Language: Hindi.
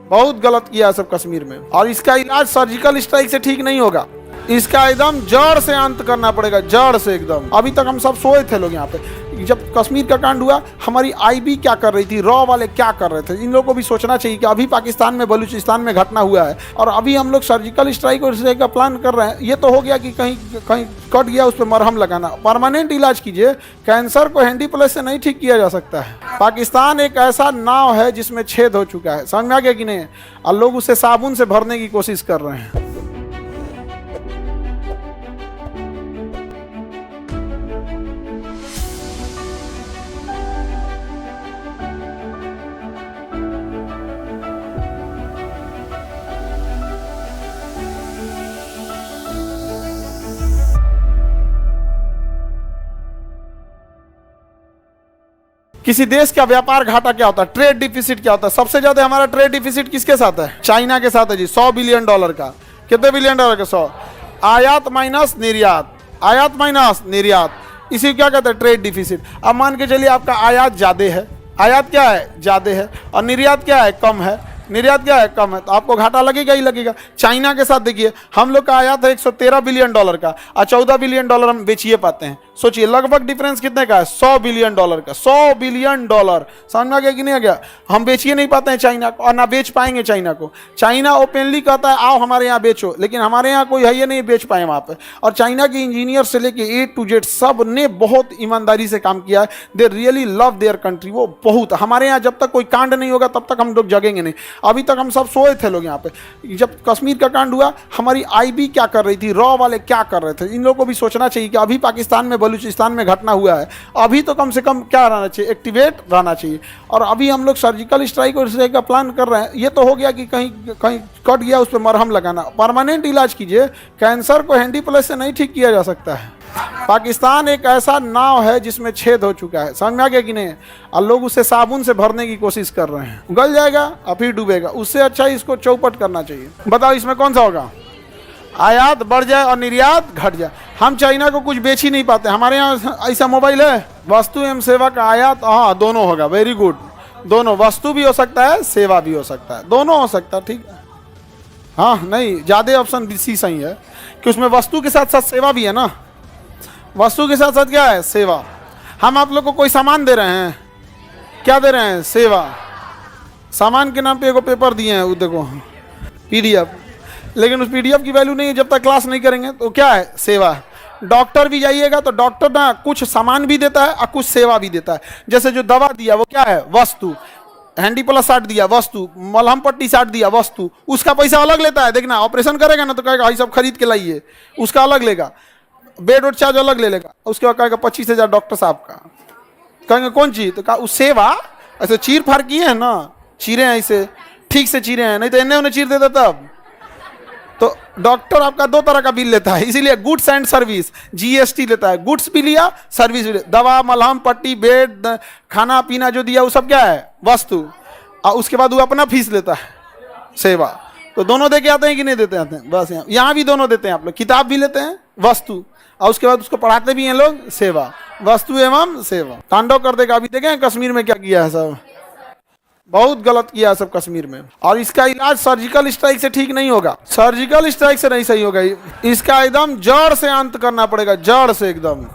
बहुत गलत किया है सब कश्मीर में, और इसका इलाज सर्जिकल स्ट्राइक से ठीक नहीं होगा। इसका एकदम जड़ से अंत करना पड़ेगा, जड़ से एकदम। अभी तक हम सब सोए थे लोग यहाँ पे, जब कश्मीर का कांड हुआ हमारी आईबी क्या कर रही थी, रॉ वाले क्या कर रहे थे, इन लोगों को भी सोचना चाहिए कि अभी पाकिस्तान में बलूचिस्तान में घटना हुआ है और अभी हम लोग सर्जिकल स्ट्राइक और स्ट्राइक का प्लान कर रहे हैं। ये तो हो गया कि कहीं कहीं कट गया उस पर मरहम लगाना, परमानेंट इलाज कीजिए। कैंसर को हैंडी प्लस से नहीं ठीक किया जा सकता है। पाकिस्तान एक ऐसा नाव है जिसमें छेद हो चुका है, समझ में आ गया कि नहीं, और लोग उसे साबुन से भरने की कोशिश कर रहे हैं। किसी देश का व्यापार घाटा क्या होता है, ट्रेड डिफिसिट क्या होता है। सबसे ज्यादा हमारा ट्रेड डिफिसिट किसके साथ है, चाइना के साथ है जी, $100 बिलियन का। कितने बिलियन डॉलर का, 100। आयात माइनस निर्यात, आयात माइनस निर्यात, इसी क्या कहते हैं, ट्रेड डिफिसिट। अब मान के चलिए आपका आयात ज्यादा है, आयात क्या है, ज्यादा है, और निर्यात क्या है, कम है, निर्यात क्या है, कम है, तो आपको घाटा लगेगा ही लगेगा। चाइना के साथ देखिए हम लोग का आयात है $113 बिलियन का, और $14 बिलियन हम बेचिए पाते हैं। सोचिए लगभग डिफरेंस कितने का है, $100 बिलियन का, $100 बिलियन। समझ में आ गया कि नहीं आ गया। हम बेचिए नहीं पाते हैं चाइना को, और ना बेच पाएंगे चाइना को। चाइना ओपनली कहता है आओ हमारे यहाँ बेचो, लेकिन हमारे यहाँ कोई है ये नहीं बेच पाए वहाँ पे। और चाइना के इंजीनियर से लेके A to Z सब ने बहुत ईमानदारी से काम किया है। They really love their country, वो बहुत। हमारे यहाँ जब तक कोई कांड नहीं होगा तब तक हम लोग जगेंगे नहीं। अभी तक हम सब सोए थे लोग यहाँ पे, जब कश्मीर का कांड हुआ हमारी आईबी क्या कर रही थी, रॉ वाले क्या कर रहे थे, इन लोगों को भी सोचना चाहिए कि अभी पाकिस्तान में बलूचिस्तान में घटना हुआ है, अभी तो कम से कम क्या रहना चाहिए, एक्टिवेट रहना चाहिए। और अभी हम लोग सर्जिकल स्ट्राइक और स्ट्राइक का प्लान कर रहे हैं। ये तो हो गया कि कहीं कहीं कट गया उस पर मरहम लगाना, परमानेंट इलाज कीजिए। कैंसर को हैंडी प्लस से नहीं ठीक किया जा सकता है। पाकिस्तान एक ऐसा नाव है जिसमें छेद हो चुका है, समझ में आ गया कि नहीं, और लोग उसे साबुन से भरने की कोशिश कर रहे हैं। गल जाएगा और फिर डूबेगा, उससे अच्छा इसको चौपट करना चाहिए। बताओ इसमें कौन सा होगा, आयात बढ़ जाए और निर्यात घट जाए। हम चाइना को कुछ बेच ही नहीं पाते। हमारे यहाँ ऐसा मोबाइल है, वस्तु एवं सेवा का आयात, हाँ दोनों होगा, वेरी गुड। दोनों, वस्तु भी हो सकता है, सेवा भी हो सकता है, दोनों हो सकता है, ठीक है। हाँ नहीं, ज़्यादा ऑप्शन सी सही है कि उसमें वस्तु के साथ साथ सेवा भी है ना। वस्तु के साथ साथ क्या है, सेवा। हम आप लोग को कोई सामान दे रहे हैं, क्या दे रहे हैं, सेवा। सामान के नाम पे एगो पेपर दिए हैं, वो देखो PDF, लेकिन उस PDF की वैल्यू नहीं है जब तक क्लास नहीं करेंगे, तो क्या है, सेवा। डॉक्टर भी जाइएगा तो डॉक्टर ना कुछ सामान भी देता है और कुछ सेवा भी देता है। जैसे जो दवा दिया वो क्या है, वस्तु। हैंडी प्लस 60 दिया, वस्तु। मलहम पट्टी 60 दिया, वस्तु। उसका पैसा अलग लेता है, देखना ऑपरेशन करेगा ना तो कहेगा भाई सब खरीद के लाइए, उसका अलग लेगा। बेड और चार्ज अलग ले लेगा, उसके बाद कहेगा 25,000 डॉक्टर साहब का। कहेंगे कौन चीज, तो कहा उस सेवा। ऐसे चीर फाड़ किए हैं ना, चीरे हैं ऐसे, ठीक से चीरे हैं, नहीं तो इन्हें उन्हें चीर देता तब। तो डॉक्टर आपका 2 तरह का बिल लेता है, इसीलिए गुड्स एंड सर्विस, GST लेता है। गुड्स भी लिया, सर्विस भी लिया। दवा, मलहम पट्टी, बेड, खाना पीना जो दिया वो सब क्या है, वस्तु। और उसके बाद वो अपना फीस लेता है, सेवा। तो दोनों दे के आते हैं कि नहीं देते आते हैं, बस यहाँ भी दोनों देते हैं। आप लोग किताब भी लेते हैं, वस्तु, और उसके बाद उसको पढ़ाते भी हैं लोग, सेवा। वस्तु एवं सेवा, तांडव कर देगा। अभी देखें कश्मीर में क्या किया है, सब बहुत गलत किया है सब कश्मीर में। और इसका इलाज सर्जिकल स्ट्राइक से ठीक नहीं होगा, सर्जिकल स्ट्राइक से नहीं सही होगा। इसका एकदम जड़ से अंत करना पड़ेगा, जड़ से एकदम।